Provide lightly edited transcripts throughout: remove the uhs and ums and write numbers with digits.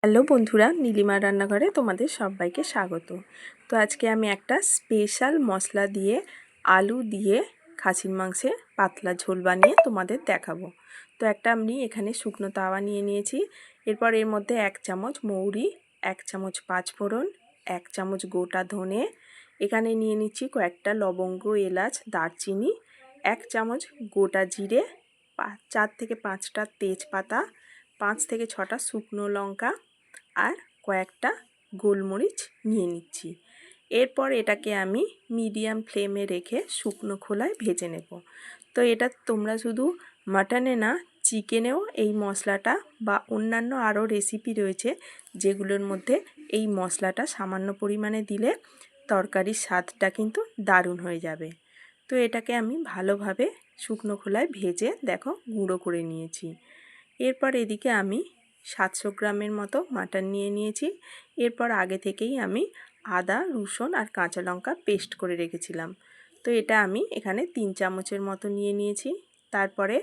Hello বন্ধুরা, নীলিমার রান্নাঘরে তোমাদের সবাইকে স্বাগত। তো আজকে আমি একটা স্পেশাল মশলা দিয়ে আলু দিয়ে খাসির মাংসের পাতলা ঝোল বানিয়ে তোমাদের দেখাবো। তো একটা আমি এখানে শুকনো তাওয়া নিয়ে নিয়েছি। এরপর এর মধ্যে 1 চামচ মৌরি, 1 চামচ পাঁচফোড়ন, 1 চামচ গোটা ধনে, এখানে নিয়ে নিচ্ছি কয়েকটা লবঙ্গ, এলাচ, দারচিনি, 1 চামচ গোটা জিরে, 4 থেকে 5টা তেজপাতা, 5 থেকে 6টা শুকনো লঙ্কা আর কয়েকটা গোলমরিচ নিয়ে নিচ্ছি। এরপর এটাকে আমি মিডিয়াম ফ্লেমে রেখে শুকনো খোলায় ভেজে নেব। তো এটা তোমরা শুধু মাটনে না, চিকেনেও এই মশলাটা বা অন্যান্য আরও রেসিপি রয়েছে যেগুলোর মধ্যে এই মশলাটা সামান্য পরিমাণে দিলে তরকারির স্বাদটা কিন্তু দারুণ হয়ে যাবে। তো এটাকে আমি ভালোভাবে শুকনো খোলায় ভেজে দেখো গুঁড়ো করে নিয়েছি। এরপর এদিকে আমি 700 গ্রামের মতো মাটন নিয়ে নিয়েছি। এরপর আগে থেকেই আমি আদা, রসুন আর কাঁচা লঙ্কা পেস্ট করে রেখেছিলাম। তো এটা আমি এখানে 3 চামচের মতো নিয়ে নিয়েছি। তারপরে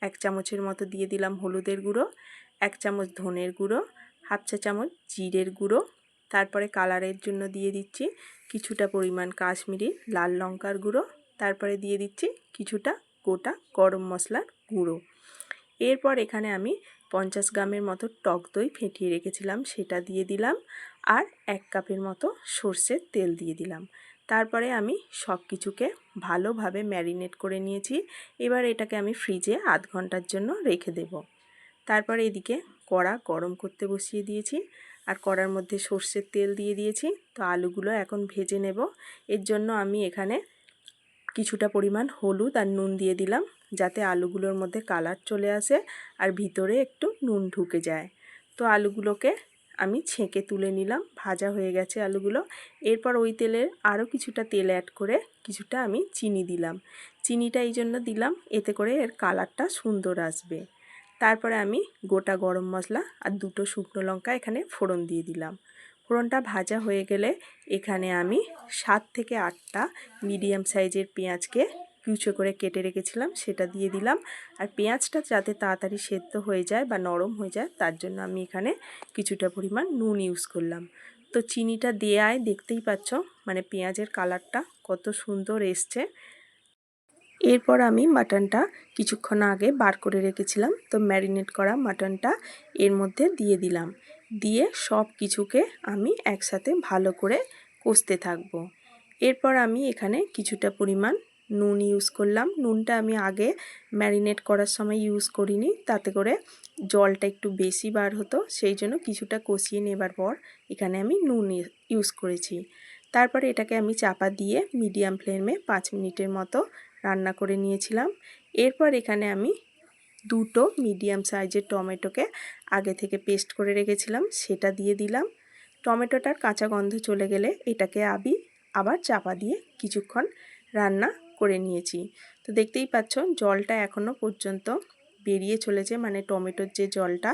1 চামচের মতো দিয়ে দিলাম হলুদের গুঁড়ো, 1 চামচ ধনের গুঁড়ো, হাফ চা চামচ জিরের গুঁড়ো, তারপরে কালারের জন্য দিয়ে দিচ্ছি কিছুটা পরিমাণ কাশ্মীরি লাল লঙ্কার গুঁড়ো, তারপরে দিয়ে দিচ্ছি কিছুটা গোটা গরম মশলার গুঁড়ো। এরপর এখানে আমি 50 গ্রামের মতো টক দই ফেটিয়ে রেখেছিলাম, সেটা দিয়ে দিলাম আর 1 কাপের মতো সর্ষের তেল দিয়ে দিলাম। তারপরে আমি সব কিছুকে ভালোভাবে ম্যারিনেট করে নিয়েছি। এবার এটাকে আমি ফ্রিজে আধ ঘন্টার জন্য রেখে দেব। তারপরে এদিকে কড়া গরম করতে বসিয়ে দিয়েছি আর কড়ার মধ্যে সর্ষের তেল দিয়ে দিয়েছি। তো আলুগুলো এখন ভেজে নেব। এর জন্য আমি এখানে কিছুটা পরিমাণ হলুদ আর নুন দিয়ে দিলাম যাতে আলুগুলোর মধ্যে কালার চলে আসে আর ভিতরে একটু নুন ঢুকে যায়। তো আলুগুলোকে আমি ছেঁকে তুলে নিলাম, ভাজা হয়ে গেছে আলুগুলো। এরপর ওই তেলের আরও কিছুটা তেল অ্যাড করে কিছুটা আমি চিনি দিলাম। চিনিটা এই জন্য দিলাম এতে করে এর কালারটা সুন্দর আসবে। তারপরে আমি গোটা গরম মশলা আর 2টো শুকনো লঙ্কা এখানে ফোড়ন দিয়ে দিলাম। ফোড়নটা ভাজা হয়ে গেলে এখানে আমি 7 থেকে 8টা মিডিয়াম সাইজের পেঁয়াজকে কুচো করে কেটে রেখেছিলাম সেটা দিয়ে দিলাম। আর পেঁয়াজটা যাতে তাড়াতাড়ি সেদ্ধ হয়ে যায় বা নরম হয়ে যায় তার জন্য আমি এখানে কিছুটা পরিমাণ নুন ইউজ করলাম। তো চিনিটা দেওয়ায় দেখতেই পাচ্ছ মানে পেঁয়াজের কালারটা কত সুন্দর এসছে। এরপর আমি মাটনটা কিছুক্ষণ আগে বার করে রেখেছিলাম, তো ম্যারিনেট করা মাটনটা এর মধ্যে দিয়ে দিলাম। দিয়ে সব কিছুকে আমি একসাথে ভালো করে কষতে থাকবো। এরপর আমি এখানে কিছুটা পরিমাণ নুন ইউজ করলাম। নুনটা আমি আগে ম্যারিনেট করার সময় ইউজ করিনি, তাতে করে জলটা একটু বেশি বার হতো, সেই জন্য কিছুটা কষিয়ে নেবার পর এখানে আমি নুন ইউজ করেছি। তারপরে এটাকে আমি চাপা দিয়ে মিডিয়াম ফ্লেমে 5 মিনিটের মতো রান্না করে নিয়েছিলাম। এরপর এখানে আমি 2টো মিডিয়াম সাইজের টমেটোকে আগে থেকে পেস্ট করে রেখেছিলাম সেটা দিয়ে দিলাম। টমেটোটার কাঁচা গন্ধ চলে গেলে এটাকে আমি আবার চাপা দিয়ে কিছুক্ষণ রান্না করে নিয়েছি। তো দেখতেই পাচ্ছ জলটা এখনও পর্যন্ত বেরিয়ে চলেছে, মানে টমেটোর যে জলটা।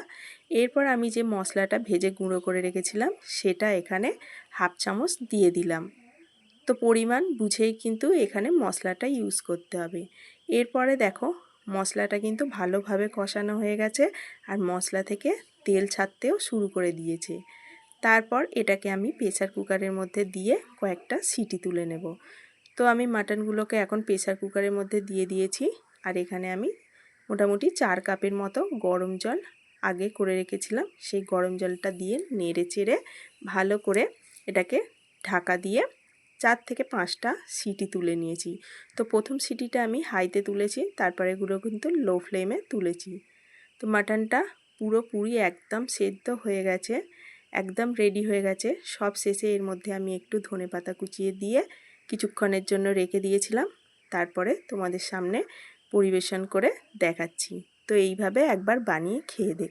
এরপর আমি যে মশলাটা ভেজে গুঁড়ো করে রেখেছিলাম সেটা এখানে হাফ চামচ দিয়ে দিলাম। তো পরিমাণ বুঝেই কিন্তু এখানে মশলাটা ইউজ করতে হবে। এরপরে দেখো মশলাটা কিন্তু ভালোভাবে কষানো হয়ে গেছে আর মশলা থেকে তেল ছাড়তেও শুরু করে দিয়েছে। তারপর এটাকে আমি প্রেসার কুকারের মধ্যে দিয়ে কয়েকটা সিটি তুলে নেব। তো আমি মাটনগুলোকে এখন প্রেসার কুকারের মধ্যে দিয়ে দিয়েছি আর এখানে আমি মোটামুটি 4 কাপের মতো গরম জল আগে করে রেখেছিলাম, সেই গরম জলটা দিয়ে নেড়ে চেড়ে ভালো করে এটাকে ঢাকা দিয়ে 4 থেকে 5টা সিটি তুলে নিয়েছি। তো প্রথম সিটিটা আমি হাইতে তুলেছি, তারপরে এগুলো কিন্তু লো ফ্লেমে তুলেছি। তো মাটনটা পুরোপুরি একদম সেদ্ধ হয়ে গেছে, একদম রেডি হয়ে গেছে। সব শেষে এর মধ্যে আমি একটু ধনেপাতা কুচিয়ে দিয়ে কিছুক্ষণের জন্য রেখে দিয়েছিলাম। তারপরে তোমাদের সামনে পরিবেশন করে দেখাচ্ছি। তো এইভাবে একবার বানিয়ে খেয়ে দেখ।